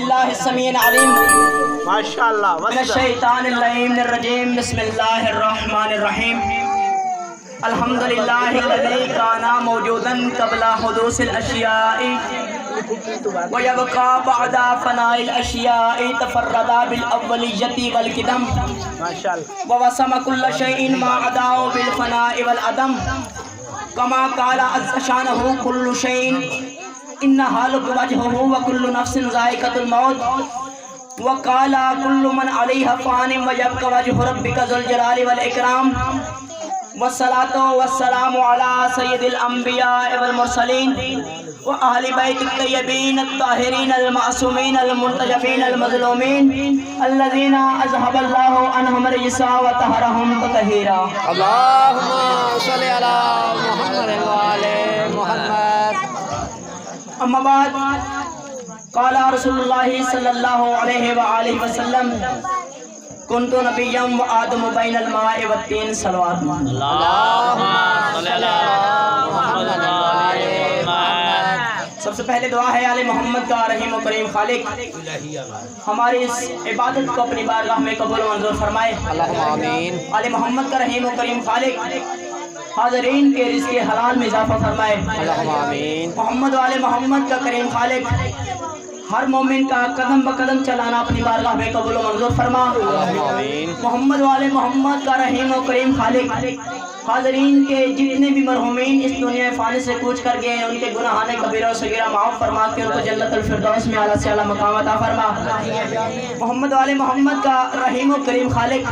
باللہ السمیع العلیم ماشاءاللہ من الشیطان اللعین الرجیم بسم اللہ الرحمن الرحیم الحمدللہ الذی کان موجودا قبل حدوث الاشیاء ویبقى بعد فناء الاشیاء تفرد بالاولیت والقدم ووسم كل شیء ما عداه بالفناء والعدم كما قال عز شانه كل شيء إن هالك وجهه وكل نفس ذائقة الموت وقال كل من عليها فان ويبقى وجه ربك ذو الجلال والإكرام والصلاة والسلام على سيد الأنبياء والمرسلين وأهل بيت الطيبين الطاهرين المعصومين المنتجبين المظلومين الذين أذهب الله عنهم الرجس وطهرهم تطهيرا اللهم صل على محمد وعلى محمد اما بعد قال رسول اللہ صلی اللہ علیہ وآلہ وسلم کنت نبیا وآدم بین الماء والتین صلوات اللهم صل على محمد وعلى محمد. سب سے پہلے دعا ہے آل محمد کا رحیم و کریم خالق ہماری اس عبادت کو اپنی بارگاہ میں قبول و منظور فرمائے. اللهم آمین. آل محمد کا رحیم و کریم خالق حاضرین کے رزق حلال میں اضافہ فرمائے. اللهم آمین. محمد والے محمد کا کریم خالق ہر مومن کا قدم بقدم چلانا اپنی بارگاہ میں قبول و منظور فرما. اللهم آمین. محمد والے محمد کا رحیم و کریم خالق حاضرین کے جتنے بھی مرحومین اس دنیا فانی سے کوچ کر گئے ہیں ان کے گناہان کبیرہ و صغیرہ معاف فرما کے ان کو جنت الفردوس میں اعلیٰ سے اعلیٰ مقام عطا فرما. محمد والے محمد کا رحیم و کریم خالق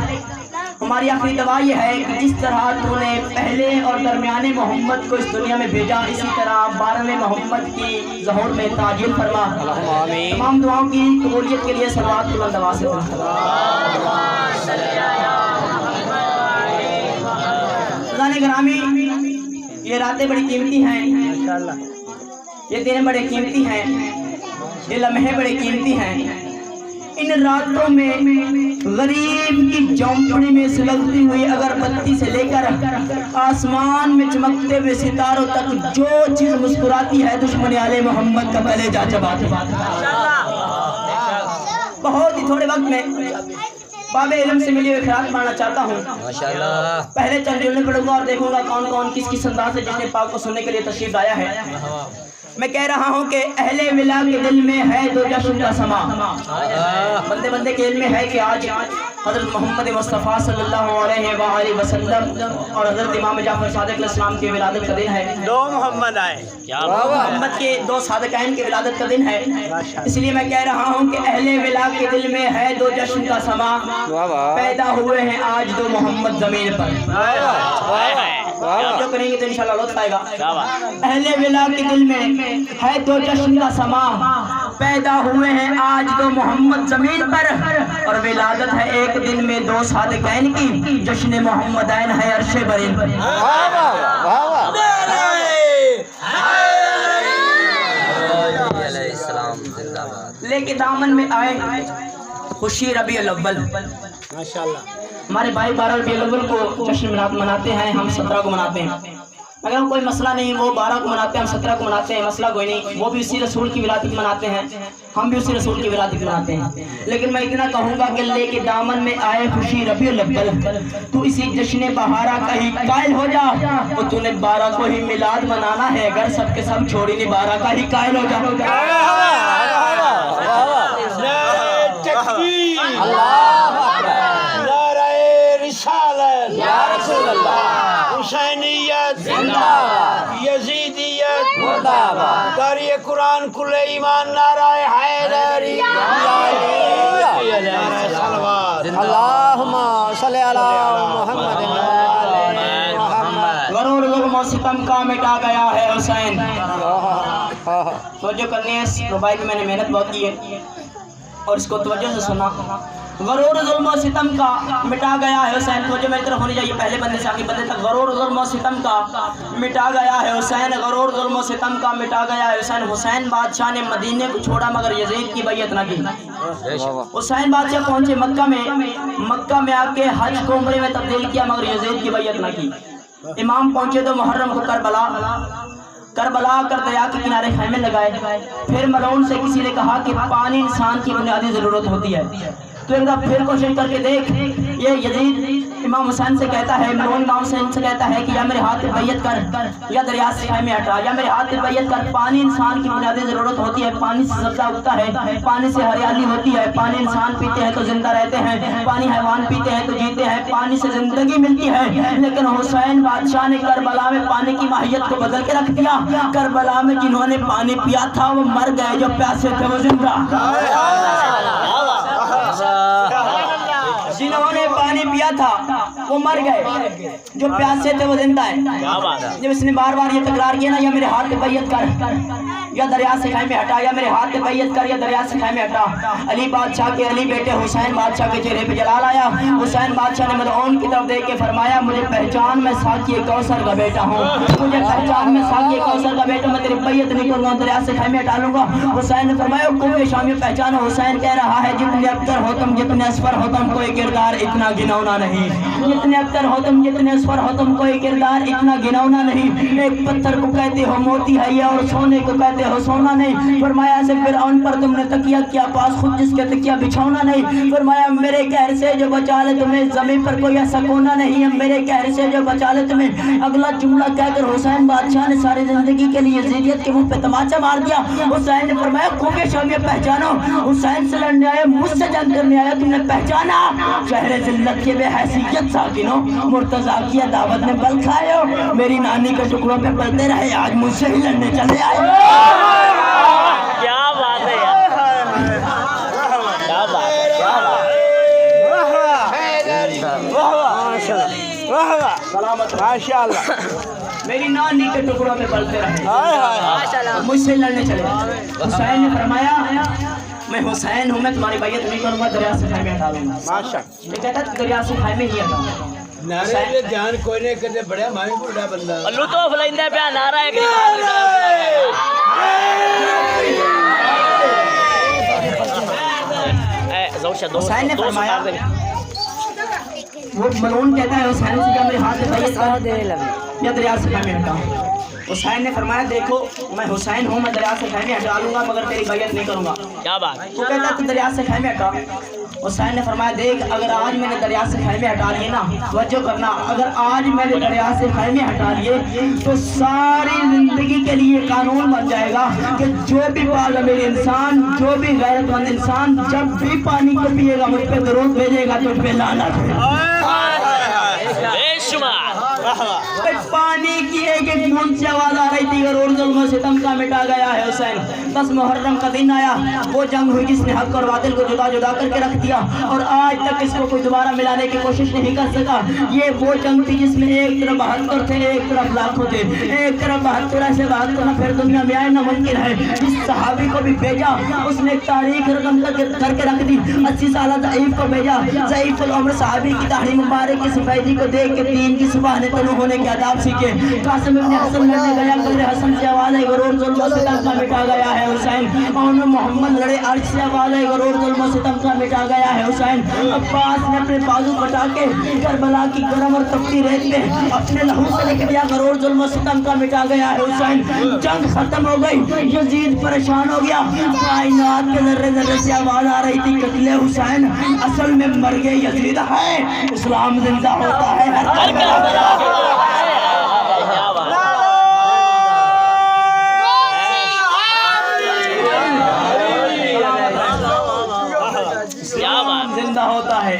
ہماری آخری دعا یہ ہے کہ جس طرح تو نے پہلے اور درمیانے محمد کو اس دنیا میں بھیجا اسی طرح 12ویں محمد کی ظہور میں تعجیل فرما. اللهم آمین. تمام دعاؤں کی قبولیت کے لیے صلوات بلند آواز سے خدانے گرامی یہ راتیں بڑی قیمتی ہیں یہ دن بڑے قیمتی ہیں یہ لمحے بڑے قیمتی ہیں. ان راتوں میں غریب کی جھونپڑی میں سلگتی ہوئی اگر بتی سے لے کر آسمان میں چمکتے ہوئے ستاروں تک جو چیز مسکراتی ہے دشمن آل محمد کا پہلے جا چباتے. بہت ہی تھوڑے وقت میں باب علم سے ملی ہوئے خیرات ماننا چاہتا ہوں. پہلے چند جملے پڑھوں گا اور دیکھوں گا کون کون کس کس انداز سے جس نے پاک کو سننے کے لیے تشریف لایا ہے. میں کہہ رہا ہوں کہ اہل ولا کے دل میں ہے تو جشن کا سما. بندے بندے کے علم میں ہے کہ آج حضرت محمد مصطفیٰ صلی اللہ علیہ وآلہ وسلم اور حضرت امام جعفر صادق علیہ السلام کی ولادت کا دن ہے. دو محمد آئے. محمد کے دو صادقین کی ولادت کا دن ہے. اس لیے میں کہہ رہا ہوں کہ اہل ولا کے دل میں ہے دو جشن کا سما. پیدا ہوئے ہیں آج دو محمد زمین پر. جو کریں گے تو انشاءاللہ لطف آئے گا. اہل ولا کے دل میں ہے دو جشن کا سما. پیدا ہوئے ہیں آج دو محمد زمین پر اور ولادت ہے ایک دن میں دو صادقین کی. جشن محمدین ہے عرش برین پر. لے کے دامن میں آئے خوشی ربیع الاول. ہمارے بھائی 12 ربیع الاول کو جشن مناتے ہیں, ہم 17 کو مناتے ہیں. اگر کوئی مسئلہ نہیں وہ 12 کو مناتے ہیں ہم 17 کو مناتے ہیں, مسئلہ کوئی نہیں. وہ بھی اسی رسول کی ولادت مناتے ہیں, ہم بھی اسی رسول کی ولادت مناتے ہیں. لیکن میں اتنا کہوں گا کہ لے کے دامن میں آئے خوشی ربیع الاول. تو اسی جشن بہارا کا ہی قائل ہو جا. اور تو نے 12 کو ہی میلاد منانا ہے اگر سب کے سب چھوڑی نہیں 12 کا ہی قائل ہو جا. حسینیت یزیدیت قاری قرآن کل ایمان نعرہ حیدری. اللہم صلی علی محمد محمد. غرور ظلم و ستم کا مٹا گیا ہے حسین. توجہ کرنی ہے, اس ربائی میں میں نے محنت بہت کی ہے اور اس کو توجہ سے سنا. غرور ظلم و ستم کا مٹا گیا ہے حسین. توجہ میری طرف ہونی چاہیے پہلے بندے سے آخری بندے تک. غرور ظلم و ستم کا مٹا گیا ہے حسین. غرور ظلم و ستم کا مٹا گیا ہے حسین. حسین بادشاہ نے مدینے کو چھوڑا مگر یزید کی بیعت نہ کی. حسین بادشاہ پہنچے مکہ میں, مکہ میں آ کے حج کو عمرے میں تبدیل کیا مگر یزید کی بیعت نہ کی. امام پہنچے تو محرم کو کربلا کربلا کر دریا کے کنارے خیمے لگائے. پھر ملعون سے کسی نے کہا کہ پانی انسان کی بنیادی ضرورت ہوتی ہے، تو ایک دفعہ پھر کوشش کر کے دیکھ. یہ یزید امام حسین سے کہتا ہے، ملعون امام حسین سے کہتا ہے کہ یا میرے ہاتھ پہ بیعت کر یا دریا سے خیمے ہٹا، یا میرے ہاتھ پہ بیعت کر. پانی انسان کی بنیادی ضرورت ہوتی ہے، پانی سے سبزہ اگتا ہے، پانی سے ہریالی ہوتی ہے، پانی انسان پیتے ہیں تو زندہ رہتے ہیں، پانی حیوان پیتے ہیں تو جیتے ہیں، پانی سے زندگی ملتی ہے. لیکن حسین بادشاہ نے کربلا میں پانی کی ماہیت کو بدل کے رکھ دیا. کربلا میں جنہوں نے پانی پیا تھا وہ مر گئے، جو پیاسے تھے وہ زندہ. جنہوں نے پانی پیا تھا وہ مر گئے، جو پیاسے تھے وہ زندہ ہیں. جب اس نے بار بار یہ تکرار کیا نا، یا میرے ہاتھ پہ بیعت کر یا دریا سے خیمے ہٹا، یا میرے ہاتھ پہ بیعت کر یا دریا سے خیمے ہٹا، علی بادشاہ کے علی بیٹے حسین بادشاہ کے چہرے پہ جلال آیا. حسین بادشاہ نے ملعون کی طرف دیکھ کے فرمایا، مجھے پہچان میں ساقی کوثر کا بیٹا ہوں، مجھے پہچان میں ساقی کوثر کا بیٹا، میں تیری بیعت نہیں کروں گا، دریا سے خیمے ہٹا لوں گا. حسین نے فرمایا کوئی شامی پہچانو. حسین کہہ رہا ہے جتنے ابتر ہو تم، جتنے اسفر ہو تم، کوئی کردار اتنا گنونا نہیں. جتنے ابتر ہو تم، جتنے اسفر ہو تم، کوئی کردار اتنا گنونا نہیں. ایک پتھر کو کہتے ہو موتی ہے یہ، اور سونے کو کہتے ہو سونا نہیں. فرمایا سے فرعون پر تم نے تکیہ کیا، پاس خود جس کے تکیہ بچھونا نہیں. فرمایا میرے قہر سے جو بچا لے تمہیں، زمین پر کوئی ایسا کونا نہیں ہے، میرے قہر سے جو بچا لے تمہیں. اگلا جملہ کہہ کر حسین بادشاہ نے ساری زندگی کے لیے یزیدیت کے منہ پہ تماچا مار دیا. حسین نے فرمایا کوکے شامی پہچانو. حسین سے لڑنے آئے، مجھ سے جنگ کرنے آئے، تم نے پہچانا. شہر ذلت کے بے حیثیت ساکنوں، مرتضیٰ کی دعوت نے بل کھائے ہو، میری نانی کے ٹکڑوں پہ پلتے رہے، آج مجھ سے ہی لڑنے چلے آئے. کیا بات ہے یار، کیا بات ہے، کیا بات ہے. ماشاءاللہ میری نانی کے ٹکڑوں پہ پلتے رہے، مجھ سے لڑنے چلے. حسین نے فرمایا میں حسین ہوں، میں تمہاری بیعت نہیں کروں گا، دریا سے خیمے ہٹا لوں گا. ماشاءاللہ یہ کہتا ہے دریا سے خیمے ہی ہٹا. نعرے دے جان کوئی نہیں کرتے، بڑا مائی بڑا بندہ لطف لیندے پیا نعرہ ایک حسین نے فرمایا، وہ ملعون کہتا ہے حسین سے کہ میرے ہاتھ سے بیعت کر یا دریا سے خیمے ہٹا. حسین نے فرمایا دیکھو میں حسین ہوں، میں دریا سے خیمے ہٹا لوں گا مگر تیری بیعت نہیں کروں گا. کیا بات. وہ کہتا ہے تو دریا سے خیمے ہٹا. حسین نے فرمایا دیکھ اگر آج میں نے دریا سے خیمے ہٹا لیے نا، توجہ کرنا، اگر آج میں نے دریا سے خیمے ہٹا لیے تو ساری زندگی کے لیے قانون بن جائے گا کہ جو بھی بالغ انسان، جو بھی غیرت مند انسان جب بھی پانی کو پیے گا مجھ پہ درود بھیجے گا، تجھ پہ لعنت ہے. بے شمار پانی کی ایک ایک بوند سے آواز آ رہی تھی، غرور ظلم و ستم کا مٹا گیا ہے حسین. 10 محرم کا دن آیا، وہ جنگ ہوئی جس نے حق اور باطل کو جدا جدا کر کے رکھ دیا، اور آج تک اس کو کوئی دوبارہ ملانے کی کوشش نہیں کر سکا. یہ وہ جنگ تھی جس میں ایک طرف 72 تھے، ایک طرف لاکھوں تھے. ایک طرف 72 ایسے 72 نہ پھر دنیا میں آئے نہ ممکن ہے. جس صحابی کو بھی بھیجا اس نے ایک تاریخ رقم کر کے رکھ دی. 80 سالہ ضعیف کو بھیجا، ضعیف العمر صحابی کی داڑھی مبارک کی سفیدی کو دیکھ کے 3 کی صبح نے طلوع ہونے کے آداب سیکھے. قاسم ابن حسن لڑنے گیا، قبر حسن سے آواز آئی غرور ظلم و ستم کا مٹا گیا ہے حسین. اور محمد لڑے، عرش سے آواز آئی غرور ظلم و ستم کا مٹا گیا ہے حسین. عباس نے اپنے بازو کٹا کے کربلا کی گرم اور تپتی ریت میں اپنے لہو سے لکھ دیا غرور ظلم و ستم کا مٹا گیا ہے حسین. جنگ ختم ہو گئی، یزید پریشان ہو گیا. کائنات کے ذرے ذرے سے آواز آ رہی تھی قتل حسین اصل میں مرگ یزید ہے، اسلام زندہ ہوتا ہے. زندہ ہوتا ہے.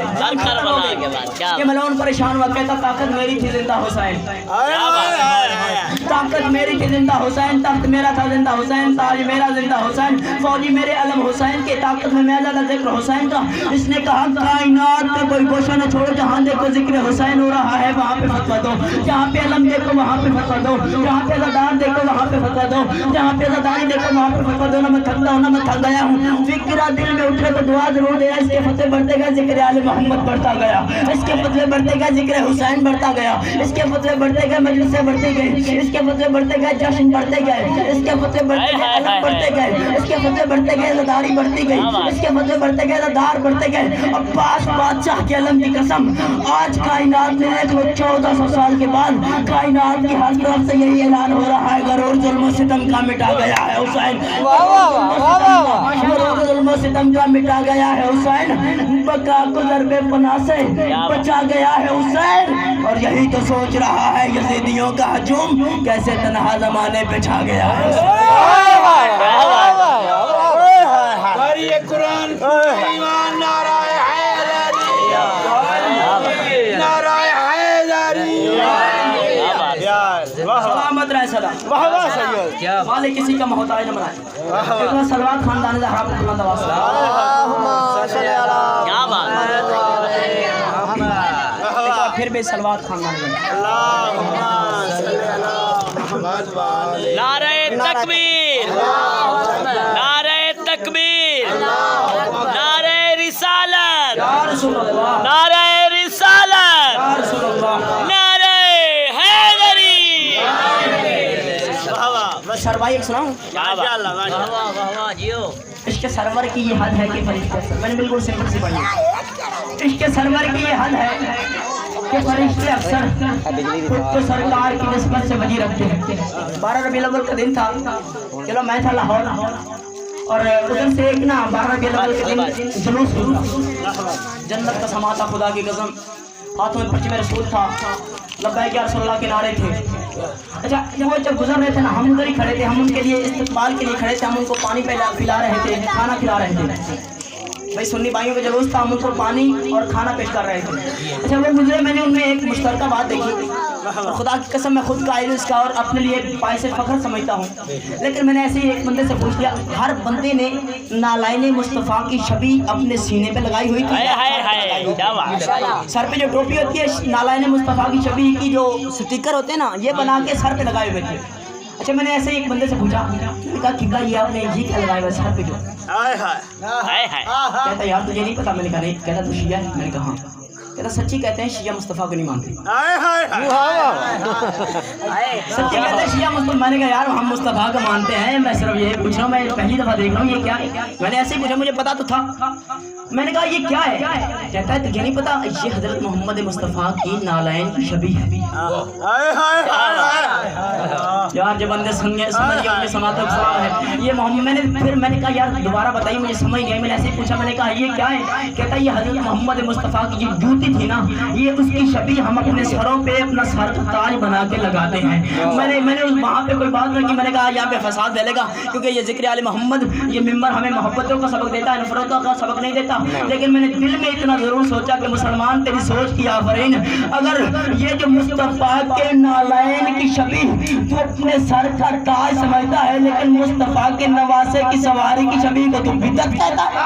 یہ ملعون پریشان ہوا، کہتا طاقت میری تھی زندہ حسین، طاقت میری تھی زندہ حسین، تخت میرا تھا زندہ حسین، تاج میرا زندہ حسین، فوجی میرے علم حسین کے، طاقت میں زیادہ ذکر حسین کا. اس نے کہا کائنات کا کوئی گوشہ نہ چھوڑو، جہاں دیکھو ذکر حسین ہو رہا ہے وہاں پہ فتویٰ دو، جہاں پہ علم دیکھو وہاں پہ فتویٰ دو، جہاں پہ عزادار دیکھو وہاں پہ فتویٰ دو، جہاں پہ عزاداری دیکھو وہاں پہ فتویٰ دو. نہ میں تھکتا ہوں نہ میں تھک گیا ہوں، فکرہ دل میں اٹھے تو دعا ضرور دے. اس کے فتوے بڑھتے گئے، ذکر آل محمد بڑھتا گیا، اس کے فتوے بڑھتے گئے، ذکر حسین بڑھتا گیا، اس کے فتوے بڑھتے گئے، مجلسیں بڑھتی گئی، اس کے فتوے بڑھتے گئے، جشن بڑھتے گئے، اس کے فتوے بڑھتے گئے، علم بڑھتے گئے، اس کے فتوے بڑھتے گئے، عزاداری بڑھتی گئی، اس کے فتوے بڑھتے گئے، عزادار بڑھتے گئے. عباس بادشاہ کے علم کی قسم آج کائنات میں دیکھ لو 1400 سال کے بعد کائنات کی ہر طرف سے یہی اعلان ہو رہا ہے غرور ظلم ظلم و ستم کا مٹا گیا ہے حسین، ظلم و ستم کا مٹا گیا ہے حسین، بقا کو ضرب پناہ سے بچا گیا ہے حسین، اور یہی تو سوچ رہا ہے یزیدیوں کا ہجوم کیسے تنہا زمانے پہ چھا گیا ہے۔ قاری قرآن ایمان نعرہ حیدری، نعرہ حیدری، سلامت رہے سلام، مالک کسی کا محتاج نہ بنائے۔ ایک سلوات خاندان زہرا پر بلند آواز سے کیا بات ہے، ایک بار پھر بھی سلوات خاندان نعرہ تکبیر، نعرہ تکبیر، نعرہ رسالت، یا رسول اللہ، نعرہ رسالت، یا رسول اللہ۔ نعرہ حیدری۔ سروائی ایک سناؤں؟ جیو عشق سرور کی یہ حد ہے کہ فرشتے اکثر، میں نے بالکل سمپل سی پڑھی ہے۔ عشق سرور کی یہ حد ہے کہ فرشتے اکثر خود کو سرکار کی نسبت سے وجی رکھتے ہیں۔ 12 ربیع الاول کا دن تھا، چلو میں تھا لاہور، اور ادھر سے ایک نا 12 ربیع الاول کے دن جلوس ہوتا، جنت کا سما تھا، خدا کی قسم، ہاتھوں میں پرچم رسول تھا، لبیک یا رسول اللہ کے نعرے تھے۔ اچھا وہ جب گزر رہے تھے نا، ہم ادھر ہی کھڑے تھے، ہم ان کے لیے استقبال کے لیے کھڑے تھے، ہم ان کو پانی پلا رہے تھے، کھانا کھلا رہے تھے۔ بھائی سنی بھائیوں کا جلوس تھا، ہم ان کو پانی اور کھانا پیش کر رہے تھے۔ اچھا وہ گزرے، میں نے ان میں ایک مشترکہ بات دیکھی، اور خدا کی قسم میں خود قائل اس کا اور اپنے لیے باعث فخر سمجھتا ہوں، لیکن میں نے ایسے ہی ایک بندے سے پوچھ لیا، ہر بندے نے نالائن مصطفیٰ کی شبیہ اپنے سینے پہ لگائی ہوئی تھی، کیا بات، سر پہ جو ٹوپی ہوتی ہے نالائن مصطفیٰ کی شبیہ کی جو سٹیکر ہوتے ہیں نا، یہ بنا کے سر پہ لگائے ہوئے تھے۔ اچھا میں نے ایسے ہی ایک بندے سے پوچھا، کہا قبلہ یہ آپ نے یہ کیا لگایا ہوا ہے سر پہ جو؟ کہتا یار تجھے نہیں پتا؟ میں نے کہا نہیں۔ کہتا تو شیعہ ہے؟ میں نے کہا ہاں۔ کہتا سچی کہتے ہیں شیعہ مصطفیٰ کو نہیں مانتے؟ سچی کہتے ہیں شیعہ مصطفیٰ؟ میں نے کہا یار ہم مصطفیٰ کو مانتے ہیں، میں صرف یہ پوچھ رہا ہوں، میں پہلی دفعہ دیکھ رہا ہوں یہ کیا ہے۔ میں نے ایسے ہی پوچھا، مجھے پتا تو تھا۔ میں نے کہا یہ کیا ہے؟ کہتا ہے تجھے نہیں پتا؟ یہ حضرت محمد مصطفیٰ کی نالائن کی شبیہ ہے۔ یار جو بندے سمجھ گئے ان کے سماعت و سلام ہے یہ محمد۔ میں نے کہا یار دوبارہ بتائیے، مجھے سمجھ نہیں آئی۔ میں نے ایسے ہی پوچھا، میں نے کہا یہ کیا ہے؟ کہتا ہے یہ حضرت محمد مصطفیٰ کی جو جوتی تھی نا، یہ اس کی شبیہ ہم اپنے سروں پہ اپنا سر کا تاج بنا کے لگاتے ہیں۔ میں نے وہاں پہ کوئی بات نہیں کی، میں نے کہا یہاں پہ فساد پھیلے گا، کیونکہ یہ ذکر آل محمد، یہ ممبر ہمیں محبتوں کا سبق دیتا ہے، نفرتوں کا سبق نہیں دیتا۔ لیکن میں نے دل میں اتنا ضرور سوچا کہ مسلمان تیری سوچ کی آفرین، اگر یہ جو مصطفیٰ کے نالائن کی شبیہ تو اپنے سر کا تاج سمجھتا ہے، لیکن مصطفیٰ کے نواسے کی سواری کی شبیہ کو تو بدعت کہتا ہے۔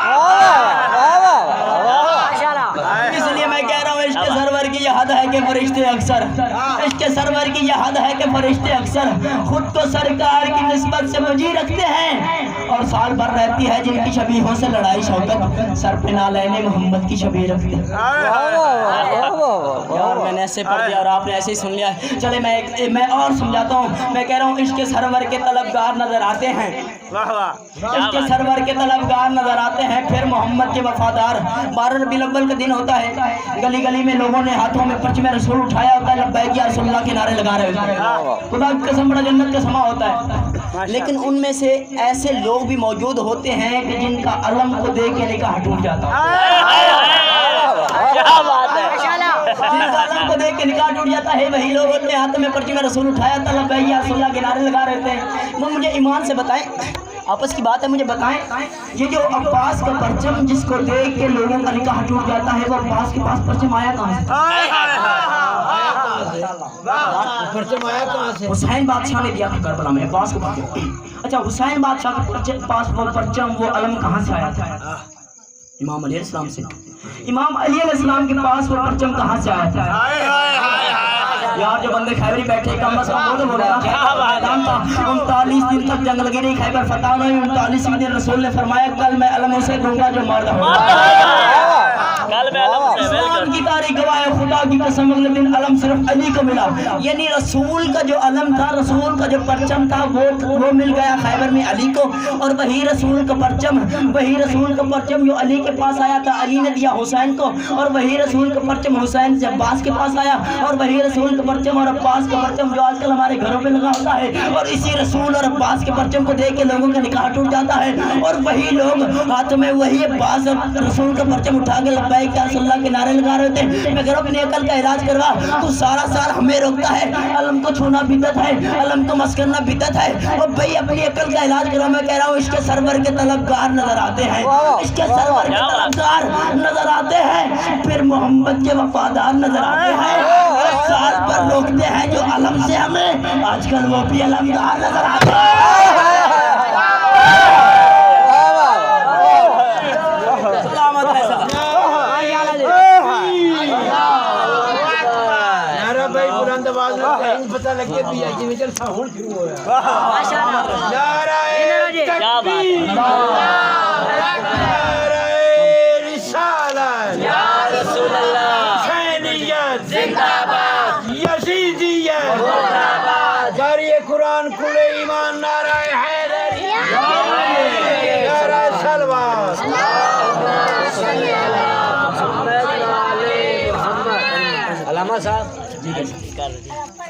اس لیے میں کہہ رہا ہوں عشق سرور کی یہ حد ہے کہ فرشتے اکثر، عشق سرور کی یہ حد ہے کہ فرشتے اکثر خود کو سرکار کی نسبت سے وجی رکھتے ہیں، اور سال بھر رہتی ہے جن کی شبیہوں سے لڑائی شوکت، سر پہ نالائن محمد کی شبیہ رکھتے ہیں۔ یار میں نے ایسے پڑھ دیا اور آپ نے ایسے ہی سن لیا ہے۔ چلے میں اور سمجھاتا ہوں، میں کہہ رہا ہوں عشق سرور کے طلبگار نظر آتے ہیں، عشق سرور کے طلبگار نظر آتے ہیں، پھر محمد کے وفادار۔ 12 ربیع الاول کا دن ہوتا ہے، گلی گلی میں لوگوں نے ہاتھوں میں پرچم رسول اٹھایا ہوتا ہے، لبیک یا رسول اللہ کے نعرے لگا رہے ہوتے ہیں، خدا کی قسم بڑا جنت کا سما ہوتا ہے۔ لیکن ان میں سے ایسے لوگ بھی موجود ہوتے ہیں کہ جن کا علم کو دیکھ کے نکاح ٹوٹ جاتا ہے، کیا بات ہے، جن کا علم کو دیکھ کے نکاح ٹوٹ جاتا ہے، وہی لوگ ہوتے ہیں ہاتھ میں پرچم رسول اٹھایا تھا، لبیک یا رسول اللہ کے نعرے لگا رہے تھے۔ وہ مجھے ایمان سے بتائیں، آپس کی بات ہے، مجھے بتائیں یہ جو عباس کا پرچم جس کو دیکھ کے لوگوں کا نکاح ٹوٹ جاتا ہے، وہ عباس کے پاس پرچم آیا کہاں سے؟ حسین بادشاہ نے دیا تھا کربلا میں عباس کو پرچم۔ اچھا حسین بادشاہ کے پاس وہ پرچم، وہ علم کہاں سے آیا تھا؟ امام علیہ السلام سے۔ امام علی علیہ السلام کے پاس وہ پرچم کہاں سے آیا تھا؟ یار جو بندے خیبری بیٹھے کم از کم وہ تو بولا 39 دن تک جنگ لگی رہی خیبر فتح نہیں، 39 دن رسول نے فرمایا کل میں علموں سے دوں گا جو مردہ ہوگا۔ قلب علم سے اسلام کی تاریخ گواہ ہے، خدا کی قسم اگلے دن علم صرف علی کو ملا، یعنی رسول کا جو علم تھا، رسول کا جو پرچم تھا وہ مل گیا خیبر میں علی کو، اور وہی رسول کا پرچم جو علی کے پاس آیا تھا علی نے دیا حسین کو، اور وہی رسول کا پرچم حسین سے عباس کے پاس آیا، اور وہی رسول کا پرچم اور عباس کا پرچم جو آج کل ہمارے گھروں پہ لگا ہوتا ہے، اور اسی رسول اور عباس کے پرچم کو دیکھ کے لوگوں کا نکاح ٹوٹ جاتا ہے، اور وہی لوگ ہاتھ میں وہی عباس اور رسول کا پرچم اٹھا کے لبیک یا رسول اللہ کے نعرے لگا رہے تھے، مگر اپنی عقل کا علاج کروا تو سارا سال ہمیں روکتا ہے، علم کو چھونا بدعت ہے، علم کو مس کرنا بدعت ہے، اور بھائی اپنی عقل کا علاج کروا، میں کہہ رہا ہوں عشق سرور کے طلبگار نظر آتے ہیں، عشق سرور کے طلبگار نظر آتے ہیں، پھر محمد کے وفادار نظر آتے ہیں، سال پر روکتے ہیں جو علم سے ہمیں، آج کل وہ بھی علمدار نظر آتے ہیں۔ سلامت ہے صاحب۔ نعرہ بھائی بلند آواز میں کہیں پتہ لگ کے بھی ہے کہ نکل ساہول شروع ہو رہا ہے۔ نعرہ تکبیر، نعرہ رسالت، یا رسول اللہ، حسینیت زندہ باد، یزیدیت زندہ باد، جاری قرآن کل ایمان، نعرہ حیدری، نعرہ سلوات۔ علامہ صاحب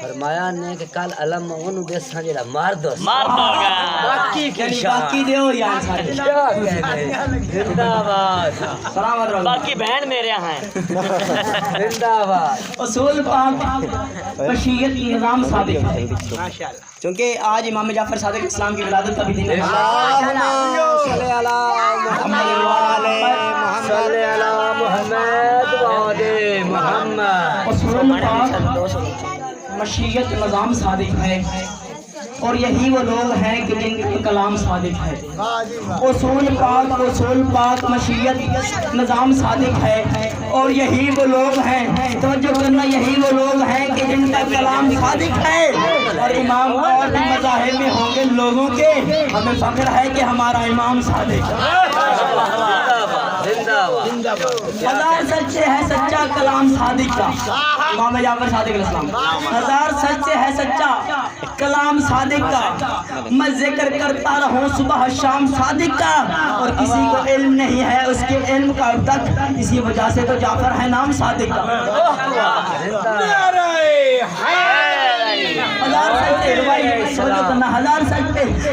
فرمایا نے کہ کل علم اونوں دیساں جڑا مار دو مار دو گا باقی کی یعنی باقی دیو یار سارے کیا کہتے زندہ باد سلامت رہو۔ باقی بہن میرے یہاں ہیں زندہ باد اصول پاک مشیت نظام ثابت ہے، چونکہ آج امام جعفر صادق اسلام کی ولادت کا بھی دن ہے۔ اللہم صلی علی محمد صلی علی محمد وعد محمد۔ اصول پاک مشیت نظام صادق ہے، اور یہی وہ لوگ ہیں کہ جن کا کلام صادق ہے۔ اصول پاک مشیت نظام صادق ہے، اور یہی وہ لوگ ہیں، توجہ کرنا، یہی وہ لوگ ہیں کہ جن کا کلام صادق ہے، اور امام اور بھی مذاہب میں ہوں گے لوگوں کے، ہمیں فخر ہے کہ ہمارا امام صادق ہے۔ ہزار سچے ہے سچا کلام صادق کا، امام جعفر صادق علیہ السلام، ہزار سچے ہے سچا کلام صادق کا، میں ذکر کرتا رہوں صبح شام صادق کا، اور کسی کو علم نہیں ہے اس کے علم کا اب تک، اسی وجہ سے تو جعفر ہے نام صادق کا۔ نعرہ حیدری، ہزار سچے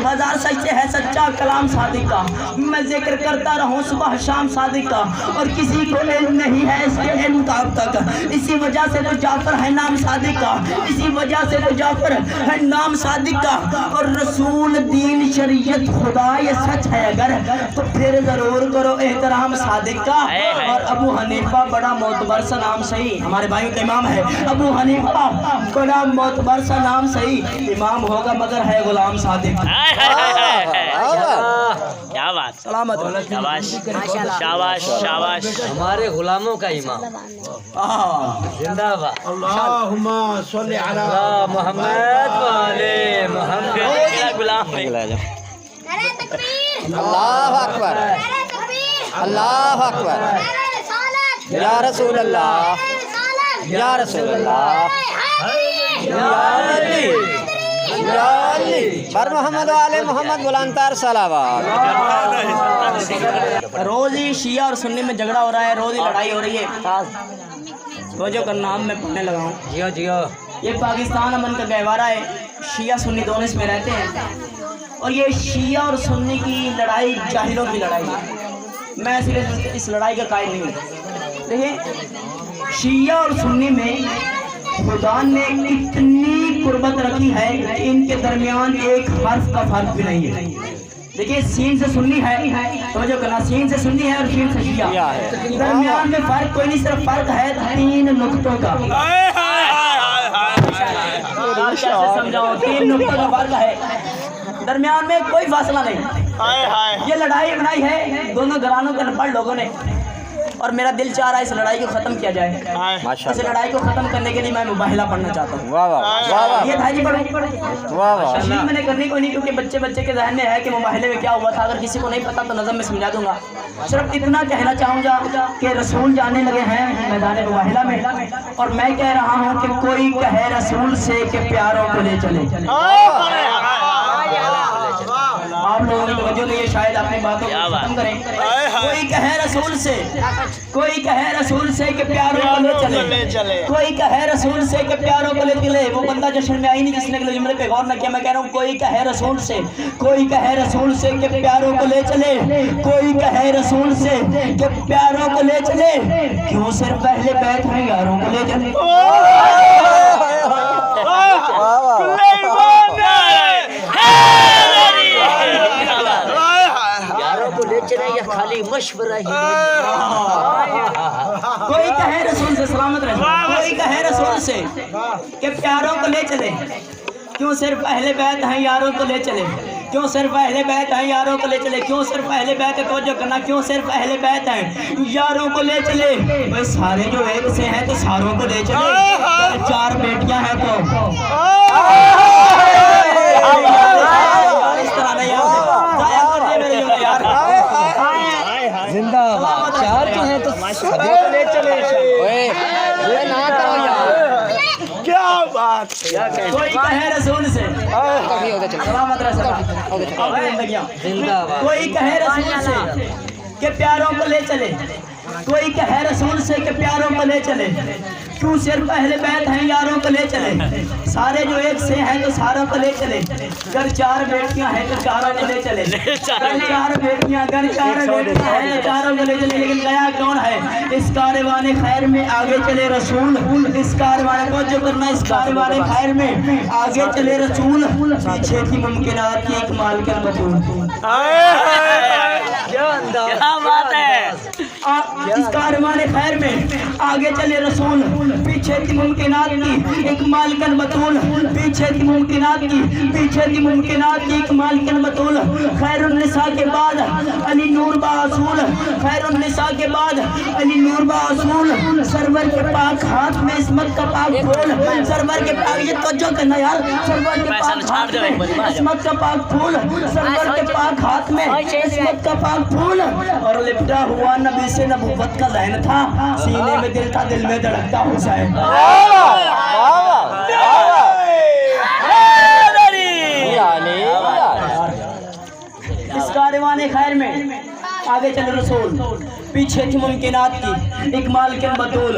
ہزار سچے ہے سچا کلام صادق کا، میں ذکر کرتا رہوں صبح شام صادق کا، اور کسی کو علم نہیں ہے اس کے علم کا اب تک، اسی وجہ سے تو جعفر ہے نام صادق کا، اسی وجہ سے تو جعفر ہے نام صادق کا۔ اور رسول دین شریعت خدا یہ سچ ہے اگر تو پھر ضرور کرو احترام صادق کا۔ اور ابو حنیفہ بڑا معتبر سا نام صحیح، ہمارے بھائیوں کا امام ہے ابو حنیفہ، بڑا معتبر سا نام صحیح، امام ہوگا مگر ہے غلام صادق۔ کیا بات، سلامت رہو۔ شاباش شاباش شاباش، ہمارے غلاموں کا امام زندہ باد، اللہم صلی علی محمد وعد محمد۔ غلام نعرہ تکبیر، اللہ اکبر، نعرہ تکبیر، اللہ اکبر، نعرہ رسالت، یا رسول اللہ، نعرہ رسالت، یا رسول اللہ، یا علی، یا علی، بر محمد و آل محمد بلند تر صلوات۔ روز ہی شیعہ اور سنی میں جھگڑا ہو رہا ہے، روز ہی لڑائی ہو رہی ہے، توجہ کرنا، اب میں پڑھنے لگا ہوں۔ جیو جیو یہ پاکستان امن کا گہوارہ ہے، شیعہ سنی دونوں اس میں رہتے ہیں، اور یہ شیعہ اور سنی کی لڑائی جاہلوں کی لڑائی ہے، میں صرف اس لڑائی کا قائل نہیں ہوں۔ دیکھیں شیعہ اور سنی میں خدا نے اتنی قربت رکھی ہے کہ ان کے درمیان ایک حرف کا فرق بھی نہیں ہے۔ دیکھیں سین سے سنی ہے، توجہ کرنا، سین سے سنی ہے اور شین سے شیعہ ہے، درمیان میں فرق کوئی نہیں، صرف فرق ہے 3 نقطوں کا۔ کیسے سمجھاؤں، 3 نقطوں کا فرق ہے، درمیان میں کوئی فاصلہ نہیں۔ یہ لڑائی بنائی ہے دونوں گھرانوں کے 90 لوگوں نے، اور میرا دل چاہ رہا ہے اس لڑائی کو ختم کیا جائے. ماشاء اس اللہ. لڑائی کو ختم کرنے کے لیے میں مباہلہ پڑھنا چاہتا ہوں. واہ واہ واہ واہ یہ بھائی پڑھو. واہ واہ. تشریح میں نے کرنی کوئی نہیں کیونکہ بچے کے ذہن میں ہے کہ مباہلے میں کیا ہوا تھا. اگر کسی کو نہیں پتا تو نظم میں سمجھا دوں گا. صرف اتنا کہنا چاہوں گا کہ رسول جانے لگے ہیں میدان مباہلہ میں, اور میں کہہ رہا ہوں کہ کوئی کہے رسول سے کہ پیاروں کو لے چلے. آپ لوگوں کی توجہ نہیں ہے, شاید اپنی باتوں کو ختم کریں. کوئی کہے رسول سے, کوئی کہے رسول سے کہ پیاروں کو لے چلے, کوئی کہے رسول سے کہ پیاروں کو لے چلے. وہ بندہ جشن میں آئی نہیں جس نے جملے پہ غور نہ کیا. میں کہہ رہا ہوں کوئی کہے رسول سے, کوئی کہے رسول سے کہ پیاروں کو لے چلے, کوئی کہے رسول سے کہ پیاروں کو لے چلے, کیوں صرف اہل بیت ہیں یاروں کو لے چلے. یاروں کو لے چلے یا خالی مشورہ ہی. کوئی کہے رسول سے, سلامت رہے, کوئی کہے رسول سے کہ پیاروں کو لے چلے, کیوں صرف اہل بیت ہیں یاروں کو لے چلے, کیوں صرف اہل بیت ہیں یاروں کو لے چلے, کیوں صرف اہل بیت ہے, توجہ کرنا, کیوں صرف اہل بیت ہیں یاروں کو لے چلے. بھائی سارے جو ایک سے ہیں تو ساروں کو لے چلے. 4 بیٹیاں ہیں تو اس طرح نہیں یار. زندہ باد. 4 جو ہیں تو سبھی کو لے چلے. اوئے نہ کرو یار. کیا بات. کوئی کہے رسول سے, سلامت رہے زندہ باد. کوئی کہے رسول سے کہ پیاروں کو لے چلے, کوئی کہے رسول سے کہ پیاروں کو لے چلے, کیوں صرف اہل بیت ہیں یاروں کو لے چلے. سارے جو ایک سے ہیں تو ساروں کو لے چلے. گر 4 بیٹیاں ہیں تو چاروں کو لے چلے. گر 4 بیٹیاں ہیں تو چاروں کو لے چلے. لیکن گیا کون ہے اس کاروان خیر میں, آگے چلے رسول. اس کاروان کو جو کرنا, اس کاروان خیر میں آگے چلے رسول. پیچھے کی ممکنات کی اکمال کے بطور. کیا بات ہے. اس کاروان خیر میں آگے چلے رسول. پیچھے کی ممکنات کی اکمال کن بطول. پیچھے کی ممکنات کی, پیچھے کی ممکنات کی اکمال کن بطول. خیر النساء کے بعد علی نور با اصول. خیر النساء کے بعد علی نور با اصول. سرور کے پاک ہاتھ میں عصمت کا پاک پھول. سرور کے پاک, یہ توجہ کرنا یار, سرور کے پاک ہاتھ میں عصمت کا پاک پھول. سرور کے پاک ہاتھ میں عصمت کا پاک پھول. اور لپٹا ہوا نبی سے نبوت کا ذہن تھا, سینے میں دل تھا, دل میں دھڑکتا حسین. اس کاروان خیر میں آگے چل رسول. پیچھے تھی ممکنات کی اکمال کے بطول.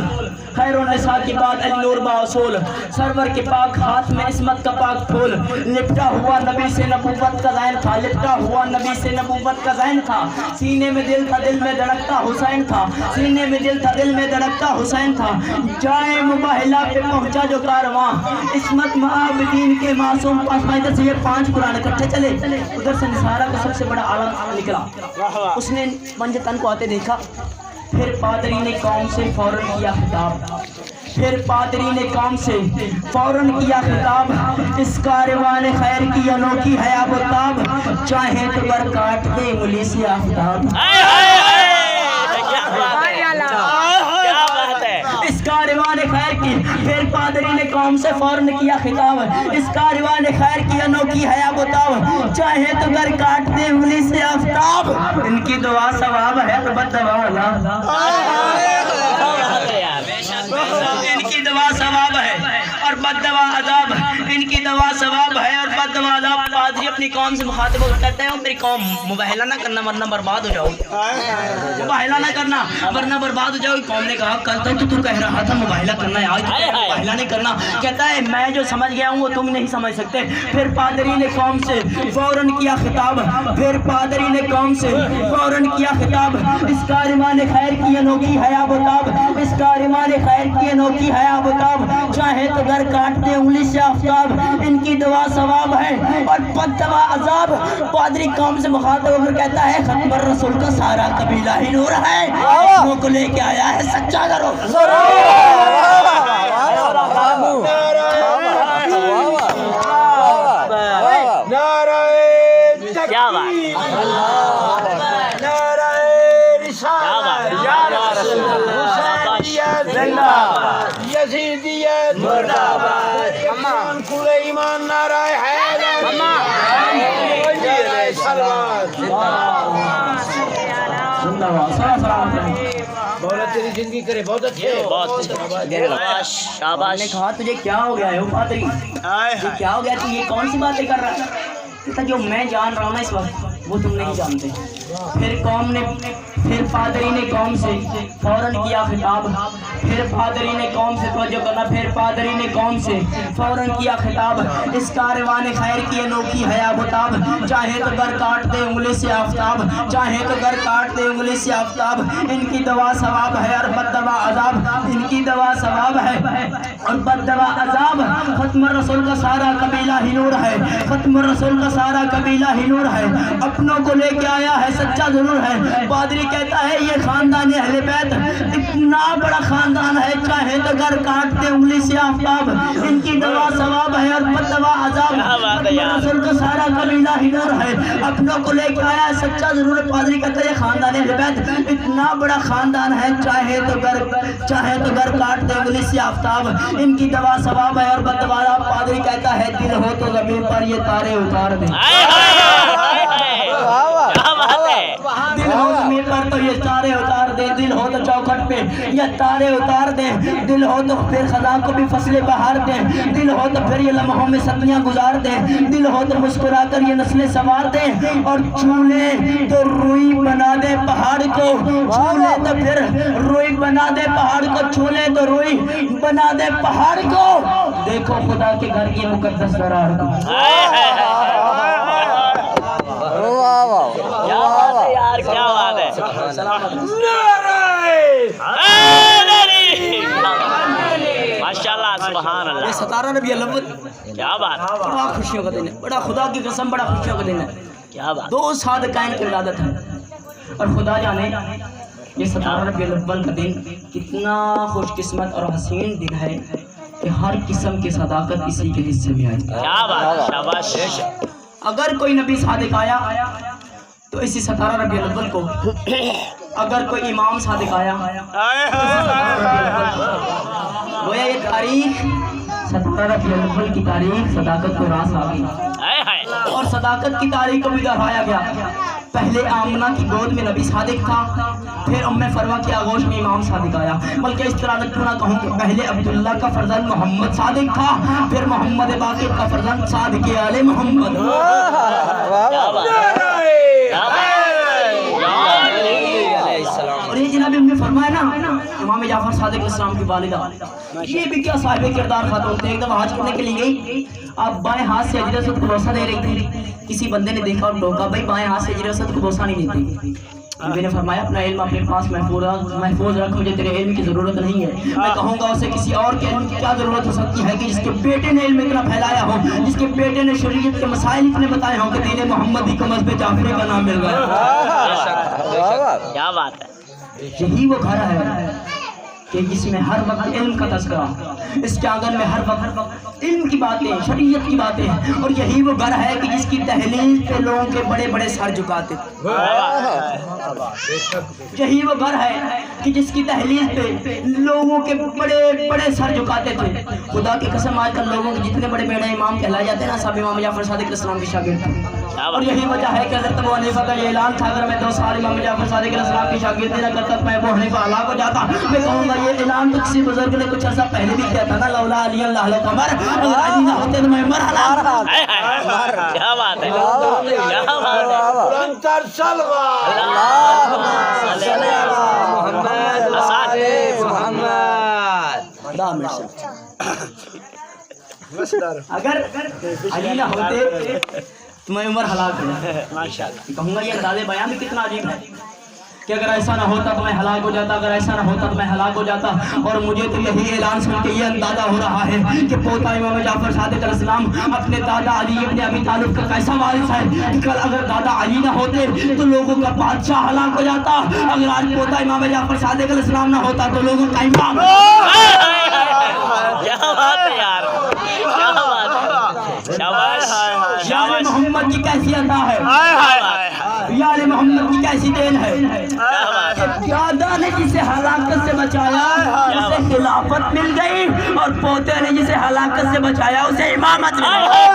خیر النساء کی بات علی نور با اصول. سرور کے پاک ہاتھ میں عصمت کا پاک پھول. لپٹا ہوا نبی سے نبوت کا ذہن تھا, لپٹا ہوا نبی سے نبوت کا ذہن تھا. سینے میں دل تھا, دل میں دھڑکتا حسین تھا. سینے میں دل تھا, دل میں دھڑکتا حسین تھا. جائے مباہلہ پہ پہنچا جو کارواں, عصمت معابدین کے معصوم پاس میں. ادھر سے یہ 5 قرآن اکٹھے چلے, ادھر سے نصارہ کا سب سے بڑا عالم نکلا. اس نے منج تن کو آتے دیکھا. پھر پادری نے قوم سے فوراً کیا خطاب. پھر پادری نے قوم سے فوراً کیا خطاب. اس کاروان خیر کی انوکھی ہے آب و تاب. چاہیں تو بر کاٹ دے انگلی سے آفتاب. اس کاروان خیر کی, پھر پادری نے قوم سے فوراً کیا خطاب. اس کاروان خیر کی انوکھی ہے آب و تاب. چاہے تو گر کاٹ دے انگلی سے آفتاب. ان کی دعا ثواب ہے تو بد دعا ان کی دعا ثواب ہے اور بد دعا عذاب. ان کی دعا ثواب ہے اور بد دعا عذاب. پادری اپنی قوم سے مخاطب ہو کہتے ہیں میری قوم مباہلہ نہ کرنا ورنہ برباد ہو جاؤ. مباہلہ نہ کرنا ورنہ برباد ہو جاؤ. قوم نے کہا کل تک تو کہہ رہا تھا مباہلہ کرنا ہے, آج مباہلہ نہیں کرنا. کہتا ہے میں جو سمجھ گیا ہوں وہ تم نہیں سمجھ سکتے. پھر پادری نے قوم سے فوراً کیا خطاب. پھر پادری نے قوم سے فوراً کیا خطاب. اس کاروان خیر کی انوکھی ہے آب و تاب. اس کاروان خیر کی انوکھی ہے آب و تاب. چاہے تو گر کاٹ دے انگلی سے آفتاب. ان کی دعا ثواب ہے اور بد دعا عذاب. پادری قوم سے مخاطب ہو کر کہتا ہے ختم رسول کا سارا قبیلہ ہی نور ہے. اسموں کو لے کے آیا ہے سچا درو. کیا بات. نعرہ رسالت. زندہ باد سلامت رہے بہت تیری زندگی کرے بہت اچھے بہت شاباش شاباش نے کہا تجھے کیا ہو گیا ہے او پادری یہ کیا ہو گیا تو یہ کون سی باتیں کر رہا ہے کہتا جو میں جان رہا ہوں نا اس وقت وہ تم نہیں جانتے پھر پادری نے قوم سے فوراً کیا خطاب پھر پادری نے قوم سے توجہ کرنا پھر پادری نے قوم سے فوراً کیا خطاب اس کاروان خیر کی انوکھی حیا بتاب چاہے تو گر کاٹ دے انگلی سے آفتاب چاہے تو گر کاٹ دے انگلی سے آفتاب ان کی دوا ثواب ہے اور بد دوا عذاب ان کی دوا ثواب ہے اور بد دوا عذاب ختم رسول کا سارا قبیلہ ہی نور ہے ختم رسول کا سارا قبیلہ ہی نور ہے اپنوں کو لے کے آیا ہے سچا ضرور ہے پادری کہتا ہے یہ خاندان اہل بیت اتنا بڑا خاندان ہے چاہے تو گر کاٹ دے انگلی سے آفتاب ان کی دوا ثواب ہے اور بد دوا عذاب ختم رسول کا سارا قبیلہ ہی نور ہے اپنوں کو لے کے آیا ہے سچا ضرور ہے پادری کہتا ہے یہ خاندان اہل بیت اتنا بڑا خاندان ہے چاہے تو گر کاٹ دے انگلی سے آفتاب ان کی دوا ثواب ہے اور بد دوا عذاب پادری کہتا ہے دل ہو تو زمین پر یہ تارے اتار دیں دل ہو زمین پر تو یہ تارے اتار دیں دل ہو تو چوکھٹ پہ یہ تارے اتار دیں دل ہو تو پھر خزاں کو بھی فصلیں بہار دیں دل ہو تو پھر یہ لمحوں میں صدیاں گزار دیں دل ہو تو مسکرا کر یہ نسلیں سوار دیں اور چھولے تو روئی بنا دے پہاڑ کو چھولے تو پھر روئی بنا دے پہاڑ کو چھولے تو روئی بنا دے پہاڑ کو دیکھو خدا کے گھر کی مقدس درار کو یار کیا بات ہے ماشاءاللہ سبحان اللہ یہ 17 ربیع الاول کیا بات بڑا خوشیوں کا دن ہے بڑا خدا کی قسم بڑا خوشیوں کا دن ہے کیا بات 2 صادقین کی ولادت ہے اور خدا جانے یہ 17 ربیع الاول کا دن کتنا خوش قسمت اور حسین دن ہے کہ ہر قسم کی صداقت اسی کے حصے میں آئی کیا بات شاباش اگر کوئی نبی صادق آیا تو اسی 17 ربیع الاول کو اگر کوئی امام صادق آیا گویا یہ تاریخ 17 ربیع الاول کی تاریخ صداقت کو راس آ گئی اور صداقت کی تاریخ کو بھی دہرایا گیا پہلے آمنہ کی گود میں نبی صادق تھا پھر ام فروہ کی آغوش میں امام صادق آیا بلکہ اس طرح کیوں نہ کہوں کہ پہلے عبداللہ کا فرزند محمد صادق تھا پھر محمد باقر کا فرزند صادق آل محمد اور یہ جناب ہم نے فرمایا نا امام جعفر صادق علیہ السلام کی والدہ یہ بھی کیا صاحب کردار خاتون تھے ایک دفعہ حج کرنے کے لیے گئی آپ بائیں ہاتھ سے حجر اسود کو بوسہ دے رہی تھی کسی بندے نے دیکھا اور ٹوکا بھائی بائیں ہاتھ سے حجر اسود کو بوسہ نہیں دیتی نبی نے فرمایا اپنا علم اپنے پاس محفوظ رکھ مجھے تیرے علم کی ضرورت نہیں ہے میں کہوں گا اسے کسی اور کے علم کی کیا ضرورت ہو سکتی ہے کہ جس کے بیٹے نے علم اتنا پھیلایا ہو جس کے بیٹے نے شریعت کے مسائل اتنے بتائے ہوں کہ دین محمدی کو مذہب جعفری کا نام مل گیا کیا بات ہے یہی وہ گھر ہے کہ جس میں ہر وقت علم کا تذکرہ اس کے آنگن میں ہر وقت علم کی باتیں شریعت کی باتیں اور یہی وہ گھر ہے کہ جس کی تحلیل پہ لوگوں کے بڑے بڑے سر جھکاتے تھے یہی وہ گھر ہے کہ جس کی تحلیل پہ لوگوں کے بڑے بڑے سر جھکاتے تھے خدا کی قسم آج کل لوگوں کے جتنے بڑے بڑے امام کہلائے جاتے ہیں نا سب امام جعفر صادق علیہ السلام کے شاگرد تھے اور یہی وجہ ہے کہ حضرت ابو حنیفہ کا یہ اعلان تھا اگر میں 2 سال امام جعفر صادق علیہ السلام کی شاگردی نہ کرتا میں ابو حنیفہ ہلاک ہو جاتا میں کہوں گا یہ اعلان تو کسی بزرگ نے کچھ عرصہ پہلے بھی کیا تھا نا لولا علی اللہ القمر اگر علی نہ ہوتے تو میں مر ہلاک کیا بات ہے کیا بات ہے انتر سلوہ اگر علی نہ ہوتے تو میں عمر ہلاک ہو کہوں گا یہ انداز بیان بھی کتنا عجیب ہے کہ اگر ایسا نہ ہوتا تو میں ہلاک ہو جاتا اگر ایسا نہ ہوتا تو میں ہلاک ہو جاتا اور مجھے تو یہی اعلان سن کے یہ اندازہ ہو رہا ہے کہ پوتا امام جعفر صادق علیہ السلام اپنے دادا علی ابن ابی طالب کا کیسا وارث ہے کہ کل اگر دادا علی نہ ہوتے تو لوگوں کا بادشاہ ہلاک ہو جاتا اگر آج پوتا امام جعفر صادق علیہ السلام نہ ہوتا تو لوگوں کا امام کیا بات ہے یار کیا بات ہے شاباش یار محمد کی کیسی عطا ہے یار محمد کی کیسی دین ہے دادا نے جسے ہلاکت سے بچایا اسے خلافت مل گئی اور پوتے نے جسے ہلاکت سے بچایا اسے امامت مل گئی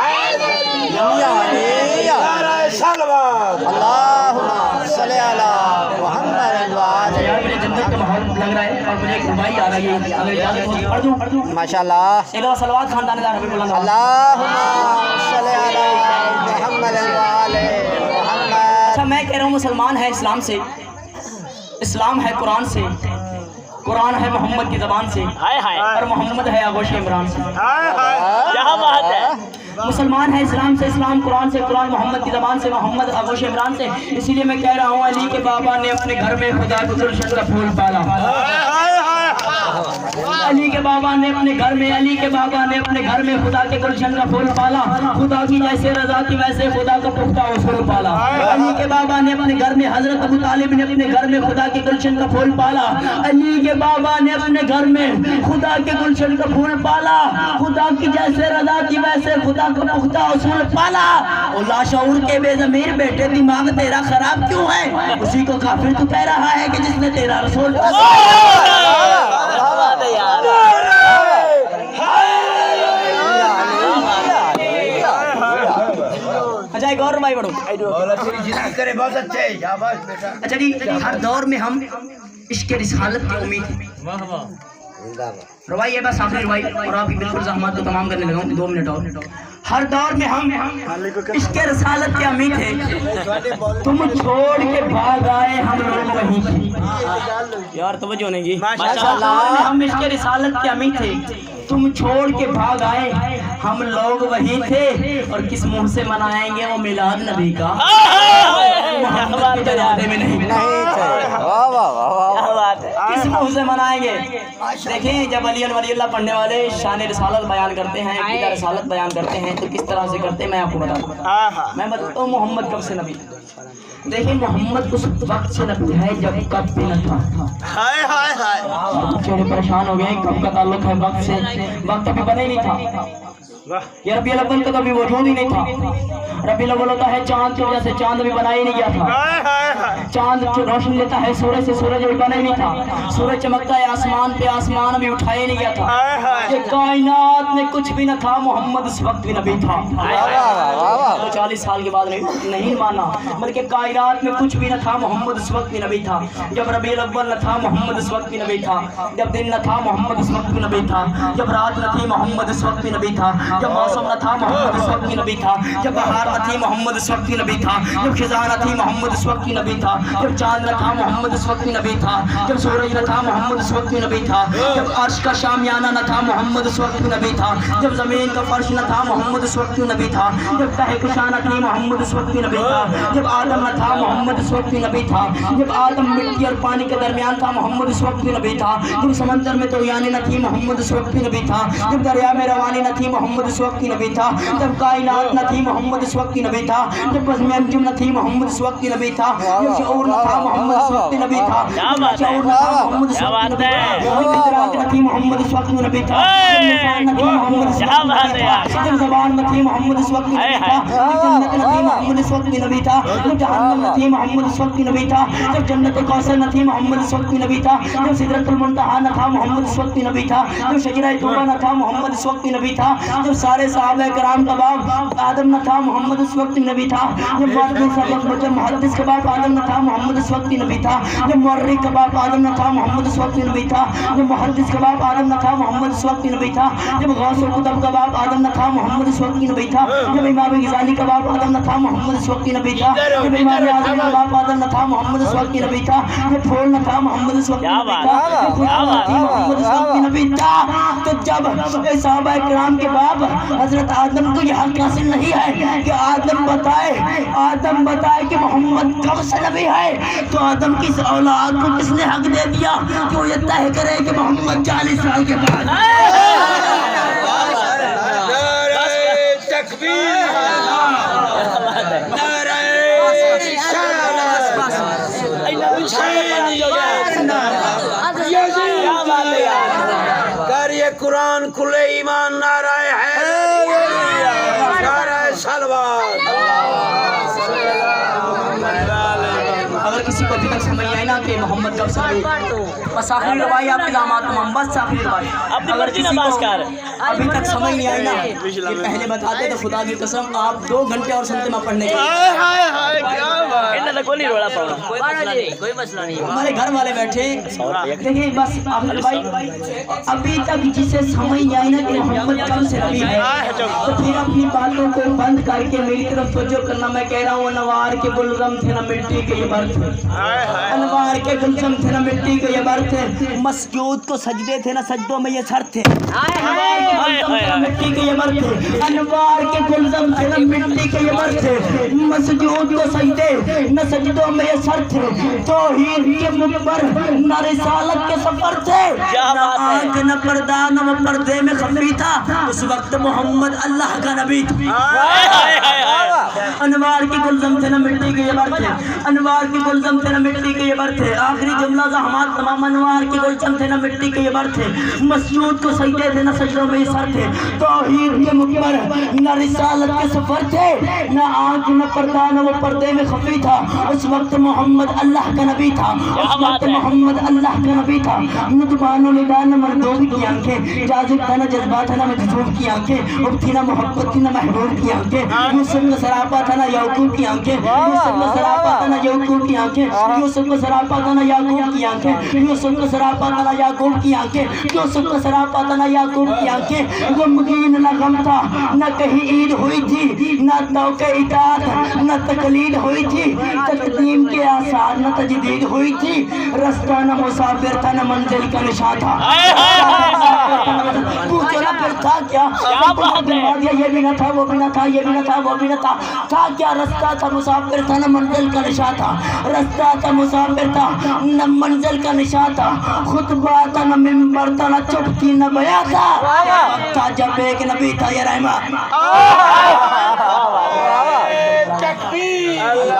حیدری نعرہ سلوات اللہم صلی علی محمد وآلہ یار مجھے جنت کا ماحول لگ رہا ہے اور مجھے ایک ربائی آ رہی ہے اگر اجازت ہو پڑھ دوں ماشاءاللہ ایک دفعہ صلوات خاندان دار حبیب اللہ اللہم صلی علی محمد وآلہ محمد. اچھا میں کہہ رہا ہوں مسلمان ہے اسلام سے، اسلام ہے قرآن سے، قرآن ہے محمد کی زبان سے، ہائے ہائے اور محمد ہے آغوش عمران سے. کیا بات ہے. مسلمان ہے اسلام سے، اسلام قرآن سے، قرآن محمد کی زبان سے، محمد آغوش عمران سے. اسی لیے میں کہہ رہا ہوں علی کے بابا نے اپنے گھر میں خدا کو گلشن کا پھول پالا. علی کے بابا نے اپنے گھر میں، علی کے بابا نے اپنے گھر میں خدا کے گلشن کا پھول پالا. خدا کی جیسے رضا تھی ویسے خدا کا پختہ اصول پالا. علی کے بابا نے اپنے گھر میں، حضرت ابو طالب نے اپنے گھر میں خدا کے گلشن کا پھول پالا. علی کے بابا نے اپنے گھر میں خدا کے گلشن کا پھول پالا. خدا کی جیسے رضا تھی ویسے خدا کا پختہ اصول پالا. اور لاشعور کے بے ضمیر بیٹے دماغ تیرا خراب کیوں ہے؟ اسی کو کافر تو کہہ رہا ہے کہ جس نے تیرا رسول اچھا ایک اور بھائی بڑھو. کرے بہت اچھے ہے شاباش بیٹا. اچھا جی ہر دور میں ہم عشق رسالت کی امید ہے. روائی ہے بس آخری روائی اور آپ کی بالکل زحمت کو تمام کرنے لگا ہوں 2 منٹ اور. ہر دور میں ہم عشق رسالت کی امید ہے. تم چھوڑ کے بھاگ آئے ہم لوگ وہیں تھے. یار توجہ نہیں جی. ہم عشق رسالت کی امید تھے. تم چھوڑ کے بھاگ آئے ہم لوگ وہیں تھے. اور کس منہ سے منائیں گے وہ میلاد نبی کا؟ محمد کے جنازے میں نہیں. واہ واہ واہ واہ. کس منہ سے منائیں گے؟ دیکھیں جب علی ولی اللہ پڑھنے والے شان رسالت بیان کرتے ہیں، عقیدہ رسالت بیان کرتے ہیں تو کس طرح سے کرتے ہیں میں آپ کو بتاؤں. میں بتاتا ہوں محمد کب سے نبی. دیکھیں محمد اس وقت سے نبی ہے جب کب بھی نہ تھا. چہرے پریشان ہو گئے. کب کا تعلق ہے وقت سے؟ وقت ابھی بنے نہیں تھا. یہ ربیع الاول کا تو ابھی وجود ہی نہیں تھا. ربیع الاول ہوتا ہے چاند کی وجہ سے، چاند ابھی بنا ہی نہیں گیا تھا. چاند روشنی لیتا ہے سورج سے، سورج ابھی بنا ہی نہیں تھا. سورج چمکتا ہے آسمان پہ، آسمان ابھی اٹھا ہی نہیں گیا تھا. یہ کائنات میں کچھ بھی نہ تھا، محمد اس وقت بھی نبی تھا. 40 سال کے بعد نہیں مانا، بلکہ کائنات میں کچھ بھی نہ تھا، محمد اس وقت بھی نبی تھا. جب ربیع الاول نہ تھا محمد اس وقت بھی نبی تھا. جب دن نہ تھا محمد اس وقت بھی نبی تھا. جب رات نہ تھی محمد اس وقت بھی نبی تھا. جب موسم نہ تھا محمد اس وقت بھی نبی تھا. جب بہار نہ تھی محمد اس وقت بھی نبی تھا. جب خزاں نہ تھی محمد اس وقت بھی نبی تھا. جب چاند نہ تھا محمد اس وقت بھی نبی تھا. جب سورج نہ تھا محمد اس وقت بھی نبی تھا. جب عرش کا شامیانہ نہ تھا محمد اس وقت بھی نبی تھا. جب زمین کا فرش نہ تھا محمد اس وقت بھی نبی تھا. جب کہکشاں نہ تھی محمد اس وقت بھی نبی تھا. جب آدم نہ تھا محمد اس وقت بھی نبی تھا. جب آدم مٹی اور پانی کے درمیان تھا محمد اس وقت بھی نبی تھا. جب سمندر میں طغیانی نہ تھی محمد اس وقت بھی نبی تھا. جب دریا میں روانی نہ تھی محمد اس وقت بھی نبی تھا. جب کائنات نہ تھی محمد اس وقت بھی نبی تھا. جب بزم انجم نہ تھی محمد اس وقت بھی نبی تھا. جب شعور نہ تھا محمد اس وقت بھی نبی تھا. جب شعور نہ تھا محمد اس وقت بھی نبی تھا. جب ادراک نہ تھی محمد اس وقت بھی نبی تھا. جب زبان نہ تھی محمد اس وقت بھی نبی تھا. جب جنت نہ تھی محمد اس وقت بھی نبی تھا. جب جہنم نہ تھی محمد اس وقت بھی نبی تھا. جب جنت کوثر نہ تھی محمد اس وقت بھی نبی تھا. جب سدرۃ المنتہا نہ تھا محمد اس وقت بھی نبی تھا. جب شجرہ طور نہ تھا محمد اس وقت بھی نبی تھا. جب سارے صحابہ کرام کا باپ آدم نہ تھا محمد اس وقت بھی نبی تھا. جب محدث کا باپ آدم نہ تھا محمد اس وقت بھی نبی تھا. جب مورخ کا باپ آدم نہ تھا محمد اس وقت بھی نبی تھا. جب محدث کا باپ آدم نہ تھا محمد اس وقت بھی نبی تھا. جب غوث القطب کا باپ آدم نہ تھا محمد اس وقت بھی نبی تھا. جب امام غزالی کا باپ آدم نہ تھا محمد اس وقت بھی نبی تھا. جب امام اعظم کا باپ آدم نہ تھا محمد اس وقت بھی نبی تھا. جب پھول نہ تھا محمد اس وقت بھی نبی تھا. جب خدا نہ تھی محمد اس وقت بھی نبی تھا. تو جب صحابہ کرام کے باپ حضرت آدم کو یہ حق حاصل نہیں ہے کہ آدم بتائے کہ محمد کب سے نبی ہے، تو آدم کی اس اولاد کو کس نے حق دے دیا کہ وہ یہ طے کرے کہ محمد 40 سال کے بعد. قرآن کھلے ایمان نعرہ حیدری نعرہ سلوات. اگر کسی کو ابھی تک سمجھ آئی نا کہ محمد کب سے آئے. بس آخری روائی آپ کے داماد تمام، بس آخری روائی. اپنی اگر مرضی کسی نماز کو کر. ابھی تک سمجھ نہیں آئی نا کہ پہلے بتاتے تو خدا کی قسم آپ 2 گھنٹے اور سنتے میں پڑھنے کے. انہوں نے کوئی نہیں روڑا پاؤں. کوئی مسئلہ نہیں. ہمارے گھر والے بیٹھے دیکھیں بس آخر بھائی ابھی تک جسے سمجھ نہیں آئی نا کہ محمد کب سے نبی ہے تو پھر اپنی باتوں کو بند کر کے میری طرف توجہ کرنا. میں کہہ رہا ہوں انوار کے گلزم تھے نا مٹی کے یہ بر تھے، انوار کے گلزم تھے نا مٹی کے یہ بر تھے، مسجود کو سجدے تھے نا سجدوں میں یہ سر تھے. مٹی کے یہ بر تھے، انوار کے گلزم تھے نا مٹی کے یہ بر تھے، مسجود کو سجدے نہ سجدوں میں یہ سر تھے. توحید کے منبر نہ رسالت کے سفر تھے، نہ آنکھ نہ پردہ نہ وہ پردے میں خفی تھا. اس وقت محمد اللہ کا نبی تھا. انوار کی گلزم تھے نہ مٹی کے یہ بر تھے، انوار کی گلزم تھے نہ مٹی کے یہ بر تھے. آخری جملہ زحمات تمام. انوار کی گلزم تھے نہ مٹی کے یہ بر تھے، مسجود کو سجدے تھے نہ سجدوں میں یہ سر تھے. توحید کے منبر نہ رسالت کے سفر تھے، نہ آنکھ نہ پردہ نہ وہ پردے میں خفی تھا. اس وقت محمد اللہ کا نبی تھا، اس وقت محمد اللہ کا نبی تھا. ندبان و ندان مردود کی آنکھیں، جازب تھا نہ جذبات تھا نہ مجذوب کی آنکھیں، اب تھی نہ محبت تھی نہ محبوب کی آنکھیں. یوسف کا سراپا تھا نہ یعقوب کی آنکھیں، یوسف کا سراپا تھا نہ یعقوب کی آنکھیں، یوسف کا سراپا تھا نہ یعقوب کی آنکھیں، یوسف کا سراپا تھا نہ یعقوب کی آنکھیں، یوسف کا سراپا تھا نہ یعقوب کی آنکھیں. غمگین نہ غم تھا نہ کہیں عید ہوئی تھی، نہ توقع اطاعت نہ تقلید ہوئی تھی، تقدیم کے آثار نہ تجدید ہوئی تھی. رستہ نہ مسافر تھا نہ منزل کا نشان تھا. پوچھو نہ پھر تھا کیا؟ یہ بھی نہ تھا وہ بھی نہ تھا، یہ بھی نہ تھا وہ بھی نہ تھا. تھا کیا؟ رستہ تھا مسافر تھا نہ منزل کا نشان تھا. رستہ تھا مسافر تھا نہ منزل کا نشان تھا. خطبہ تھا نہ منبر تھا نہ چپکی نہ بیاں تھا جب ایک نبی تھا یہ رحمت. تکبیر.